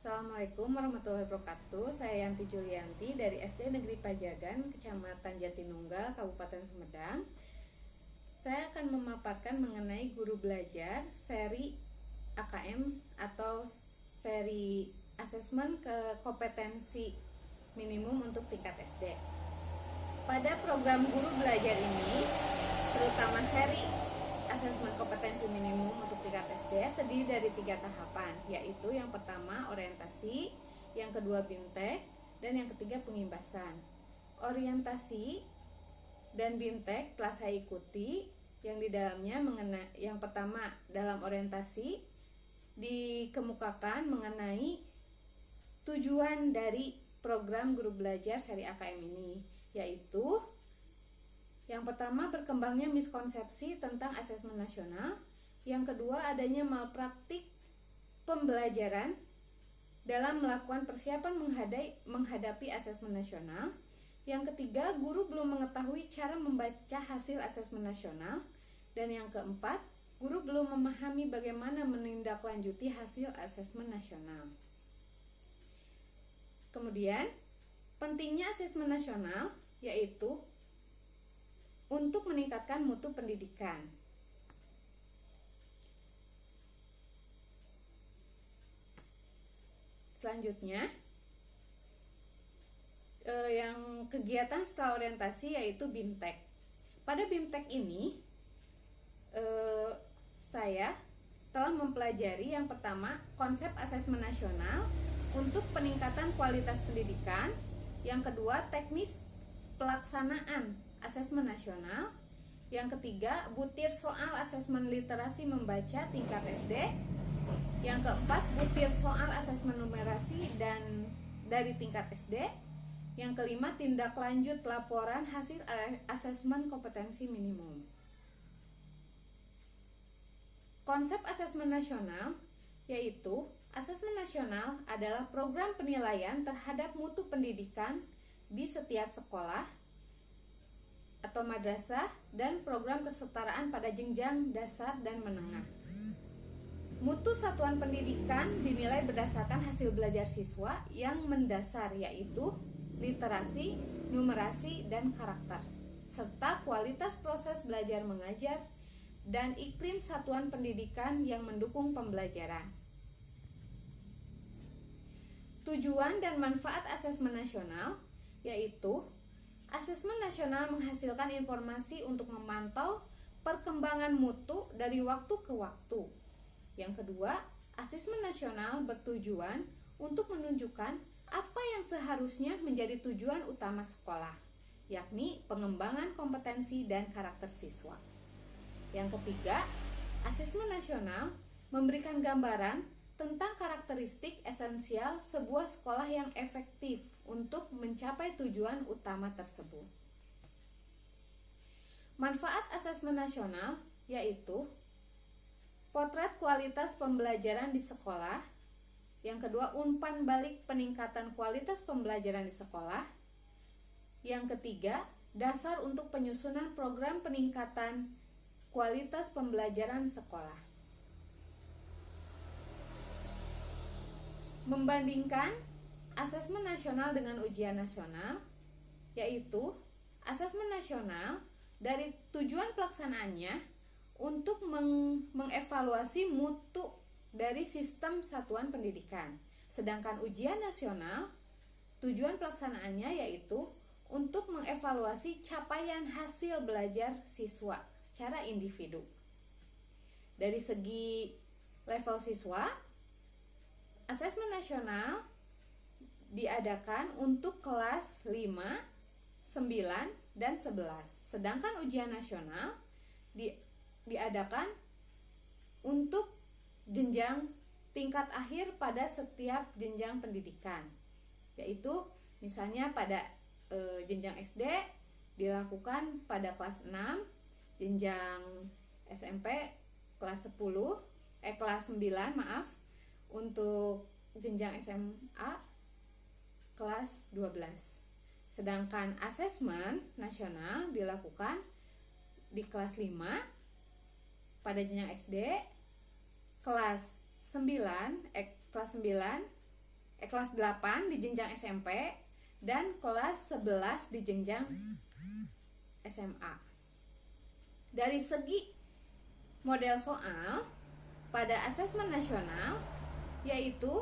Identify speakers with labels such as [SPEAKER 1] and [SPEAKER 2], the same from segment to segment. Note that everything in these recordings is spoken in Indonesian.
[SPEAKER 1] Assalamualaikum warahmatullahi wabarakatuh. Saya Yanti Julianti dari SD Negeri Pajagan, Kecamatan Jatinunggal, Kabupaten Sumedang. Saya akan memaparkan mengenai guru belajar seri AKM atau seri asesmen ke kompetensi minimum untuk tingkat SD. Pada program guru belajar ini, terutama seri asesmen kompetensi minimum untuk tingkat SD terdiri dari 3 tahapan, yaitu yang pertama orientasi, yang kedua BIMTEK, dan yang ketiga pengimbasan. Orientasi dan BIMTEK telah saya ikuti, yang di dalamnya yang pertama dalam orientasi dikemukakan mengenai tujuan dari program guru belajar seri AKM ini, yaitu yang pertama, berkembangnya miskonsepsi tentang asesmen nasional. Yang kedua, adanya malpraktik pembelajaran dalam melakukan persiapan menghadapi asesmen nasional. Yang ketiga, guru belum mengetahui cara membaca hasil asesmen nasional. Dan yang keempat, guru belum memahami bagaimana menindaklanjuti hasil asesmen nasional. Kemudian, pentingnya asesmen nasional yaitu untuk meningkatkan mutu pendidikan. Selanjutnya, yang kegiatan setelah orientasi yaitu BIMTEK. Pada BIMTEK ini, saya telah mempelajari yang pertama konsep asesmen nasional untuk peningkatan kualitas pendidikan. Yang kedua, teknis pelaksanaan asesmen nasional. Yang ketiga, butir soal asesmen literasi membaca tingkat SD. Yang keempat, butir soal asesmen numerasi dan dari tingkat SD. Yang kelima, tindak lanjut laporan hasil asesmen kompetensi minimum. Konsep asesmen nasional yaitu asesmen nasional adalah program penilaian terhadap mutu pendidikan di setiap sekolah atau madrasah dan program kesetaraan pada jenjang dasar dan menengah. Mutu satuan pendidikan dinilai berdasarkan hasil belajar siswa yang mendasar, yaitu literasi, numerasi, dan karakter, serta kualitas proses belajar mengajar dan iklim satuan pendidikan yang mendukung pembelajaran. Tujuan dan manfaat asesmen nasional yaitu asesmen nasional menghasilkan informasi untuk memantau perkembangan mutu dari waktu ke waktu. Yang kedua, asesmen nasional bertujuan untuk menunjukkan apa yang seharusnya menjadi tujuan utama sekolah, yakni pengembangan kompetensi dan karakter siswa. Yang ketiga, asesmen nasional memberikan gambaran tentang karakteristik esensial sebuah sekolah yang efektif untuk mencapai tujuan utama tersebut. Manfaat asesmen nasional yaitu potret kualitas pembelajaran di sekolah. Yang kedua, umpan balik peningkatan kualitas pembelajaran di sekolah. Yang ketiga, dasar untuk penyusunan program peningkatan kualitas pembelajaran sekolah. Membandingkan asesmen nasional dengan ujian nasional, yaitu asesmen nasional dari tujuan pelaksanaannya untuk mengevaluasi mutu dari sistem satuan pendidikan. Sedangkan ujian nasional tujuan pelaksanaannya yaitu untuk mengevaluasi capaian hasil belajar siswa secara individu. Dari segi level siswa, asesmen nasional diadakan untuk kelas 5, 9, dan 11. Sedangkan ujian nasional diadakan untuk jenjang tingkat akhir pada setiap jenjang pendidikan. Yaitu misalnya pada jenjang SD dilakukan pada kelas 6, jenjang SMP kelas 9, untuk jenjang SMA kelas 12. Sedangkan asesmen nasional dilakukan di kelas 5 pada jenjang SD, kelas 9 kelas 8 di jenjang SMP dan kelas 11 di jenjang SMA. Dari segi model soal pada asesmen nasional yaitu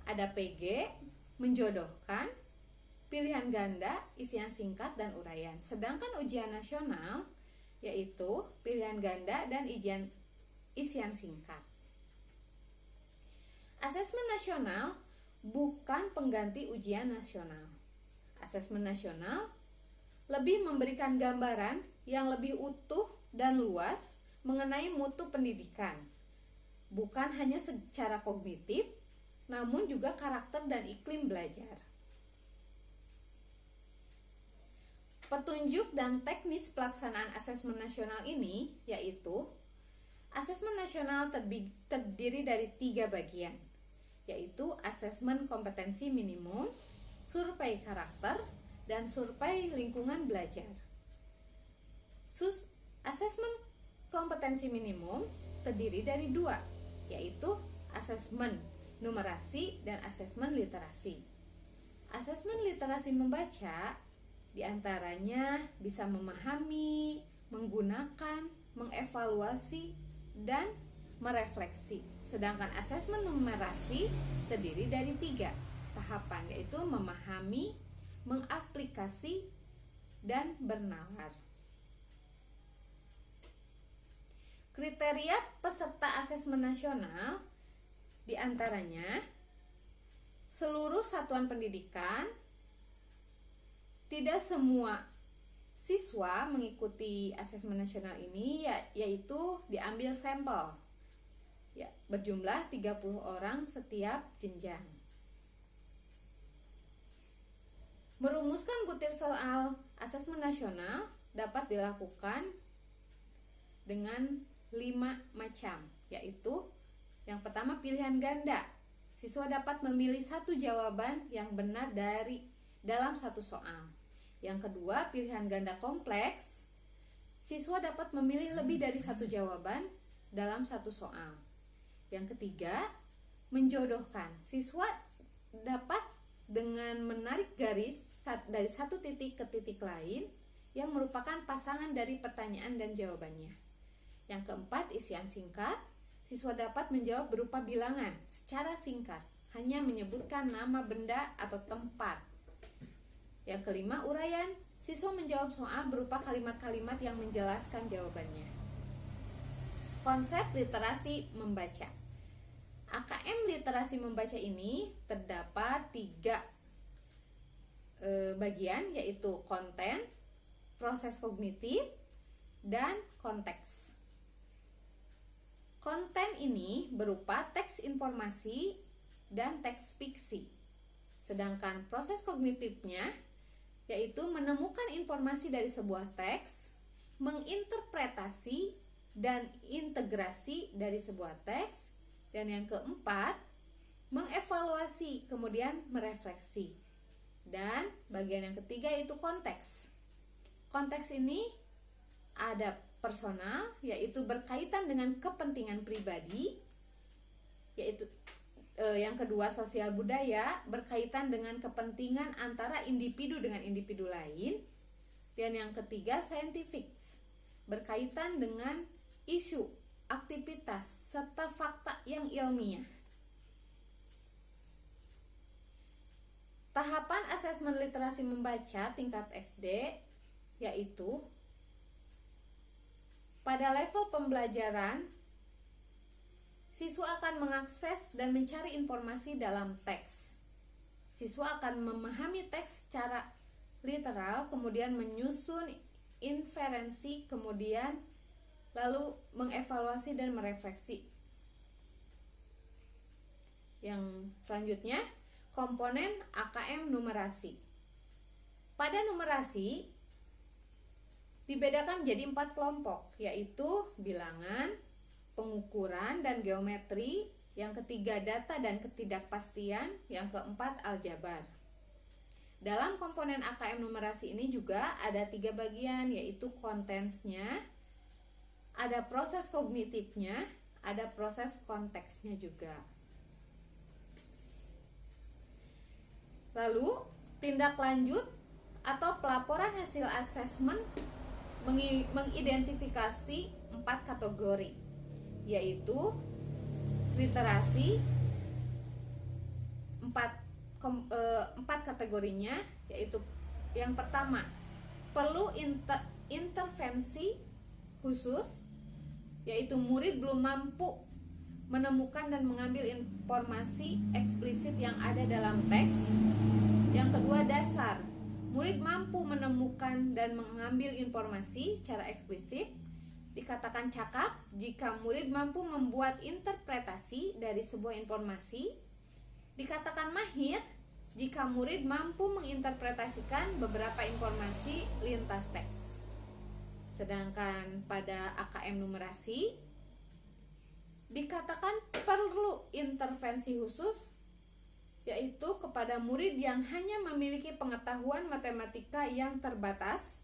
[SPEAKER 1] ada PG, menjodohkan, pilihan ganda, isian singkat dan uraian. Sedangkan ujian nasional yaitu pilihan ganda dan isian singkat. Asesmen nasional bukan pengganti ujian nasional. Asesmen nasional lebih memberikan gambaran yang lebih utuh dan luas mengenai mutu pendidikan, bukan hanya secara kognitif, namun juga karakter dan iklim belajar. Petunjuk dan teknis pelaksanaan asesmen nasional ini yaitu asesmen nasional terdiri dari 3 bagian, yaitu asesmen kompetensi minimum, survei karakter, dan survei lingkungan belajar. Asesmen kompetensi minimum terdiri dari 2, yaitu asesmen numerasi dan asesmen literasi. Asesmen literasi membaca diantaranya bisa memahami, menggunakan, mengevaluasi, dan merefleksi. Sedangkan asesmen numerasi terdiri dari 3 tahapan, yaitu memahami, mengaplikasi, dan bernalar. Kriteria peserta asesmen nasional diantaranya seluruh satuan pendidikan, tidak semua siswa mengikuti asesmen nasional ini, yaitu diambil sampel ya, berjumlah 30 orang setiap jenjang. Merumuskan butir soal asesmen nasional dapat dilakukan dengan 5 macam, yaitu yang pertama pilihan ganda. Siswa dapat memilih 1 jawaban yang benar dalam 1 soal. Yang kedua, pilihan ganda kompleks. Siswa dapat memilih lebih dari 1 jawaban dalam 1 soal. Yang ketiga, menjodohkan. Siswa dapat dengan menarik garis dari satu titik ke titik lain yang merupakan pasangan dari pertanyaan dan jawabannya. Yang keempat, isian singkat. Siswa dapat menjawab berupa bilangan secara singkat, hanya menyebutkan nama benda atau tempat. Yang kelima, uraian. Siswa menjawab soal berupa kalimat-kalimat yang menjelaskan jawabannya. Konsep literasi membaca. AKM literasi membaca ini terdapat 3 bagian, yaitu konten, proses kognitif, dan konteks. Konten ini berupa teks informasi dan teks fiksi. Sedangkan proses kognitifnya yaitu menemukan informasi dari sebuah teks, menginterpretasi dan integrasi dari sebuah teks, dan yang keempat, mengevaluasi kemudian merefleksi. Dan bagian yang ketiga yaitu konteks. Konteks ini ada personal, yaitu berkaitan dengan kepentingan pribadi, yaitu yang kedua sosial budaya, berkaitan dengan kepentingan antara individu dengan individu lain, dan yang ketiga scientific, berkaitan dengan isu, aktivitas, serta fakta yang ilmiah. Tahapan asesmen literasi membaca tingkat SD yaitu pada level pembelajaran, siswa akan mengakses dan mencari informasi dalam teks. Siswa akan memahami teks secara literal, kemudian menyusun inferensi, kemudian lalu mengevaluasi dan merefleksi. Yang selanjutnya, komponen AKM numerasi. Pada numerasi dibedakan jadi 4 kelompok, yaitu bilangan, pengukuran dan geometri, yang ketiga data dan ketidakpastian, yang keempat aljabar. Dalam komponen AKM numerasi ini juga ada 3 bagian, yaitu kontensnya, ada proses kognitifnya, ada proses konteksnya juga. Lalu, tindak lanjut atau pelaporan hasil asesmen mengidentifikasi 4 kategori, yaitu literasi. Empat kategorinya, yaitu yang pertama, perlu intervensi khusus, yaitu murid belum mampu menemukan dan mengambil informasi eksplisit yang ada dalam teks. Yang kedua, dasar, murid mampu menemukan dan mengambil informasi secara eksplisit. Dikatakan cakap jika murid mampu membuat interpretasi dari sebuah informasi. Dikatakan mahir jika murid mampu menginterpretasikan beberapa informasi lintas teks. Sedangkan pada AKM numerasi dikatakan perlu intervensi khusus, yaitu kepada murid yang hanya memiliki pengetahuan matematika yang terbatas.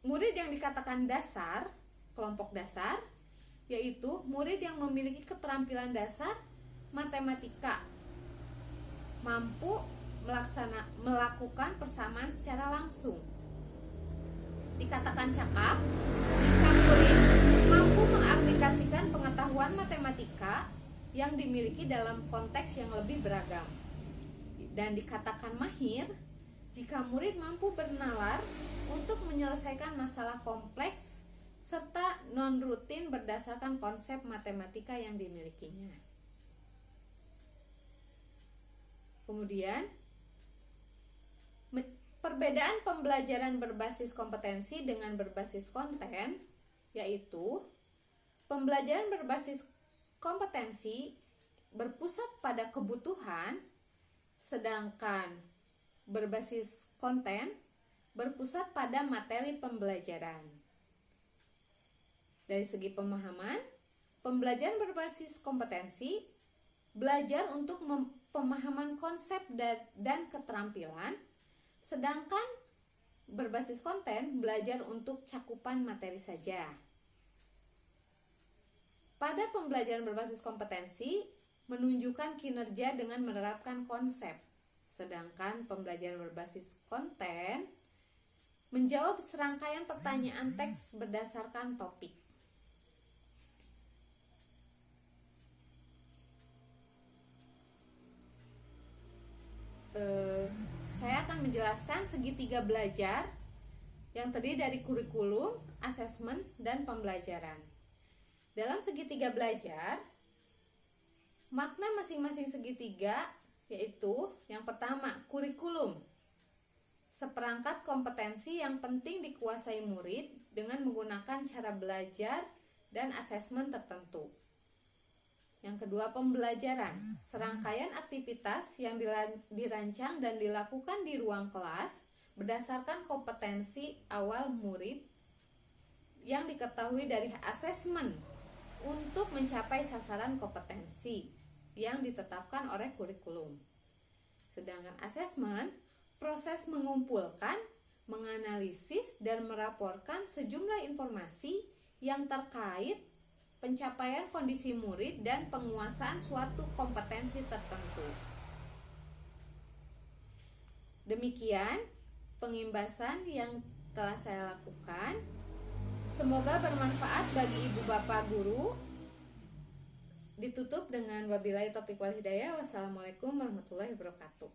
[SPEAKER 1] Murid yang dikatakan dasar, kelompok dasar, yaitu murid yang memiliki keterampilan dasar matematika, mampu melakukan persamaan secara langsung. Dikatakan cakap jika murid mampu mengaplikasikan pengetahuan matematika yang dimiliki dalam konteks yang lebih beragam. Dan dikatakan mahir jika murid mampu bernalar untuk menyelesaikan masalah kompleks serta non-rutin berdasarkan konsep matematika yang dimilikinya. Kemudian, perbedaan pembelajaran berbasis kompetensi dengan berbasis konten, yaitu pembelajaran berbasis kompetensi berpusat pada kebutuhan, sedangkan berbasis konten berpusat pada materi pembelajaran. Dari segi pemahaman, pembelajaran berbasis kompetensi belajar untuk pemahaman konsep dan keterampilan, sedangkan berbasis konten belajar untuk cakupan materi saja. Pada pembelajaran berbasis kompetensi menunjukkan kinerja dengan menerapkan konsep, sedangkan pembelajaran berbasis konten menjawab serangkaian pertanyaan teks berdasarkan topik. Saya akan menjelaskan segitiga belajar yang terdiri dari kurikulum, asesmen, dan pembelajaran. Dalam segitiga belajar, makna masing-masing segitiga yaitu yang pertama, kurikulum, seperangkat kompetensi yang penting dikuasai murid dengan menggunakan cara belajar dan asesmen tertentu. Yang kedua, pembelajaran, serangkaian aktivitas yang dirancang dan dilakukan di ruang kelas berdasarkan kompetensi awal murid yang diketahui dari asesmen untuk mencapai sasaran kompetensi yang ditetapkan oleh kurikulum. Sedangkan asesmen, proses mengumpulkan, menganalisis, dan melaporkan sejumlah informasi yang terkait pencapaian kondisi murid dan penguasaan suatu kompetensi tertentu. Demikian pengimbasan yang telah saya lakukan. Semoga bermanfaat bagi ibu bapak guru. Ditutup dengan wabillahi taufiq wal hidayah. Wassalamualaikum warahmatullahi wabarakatuh.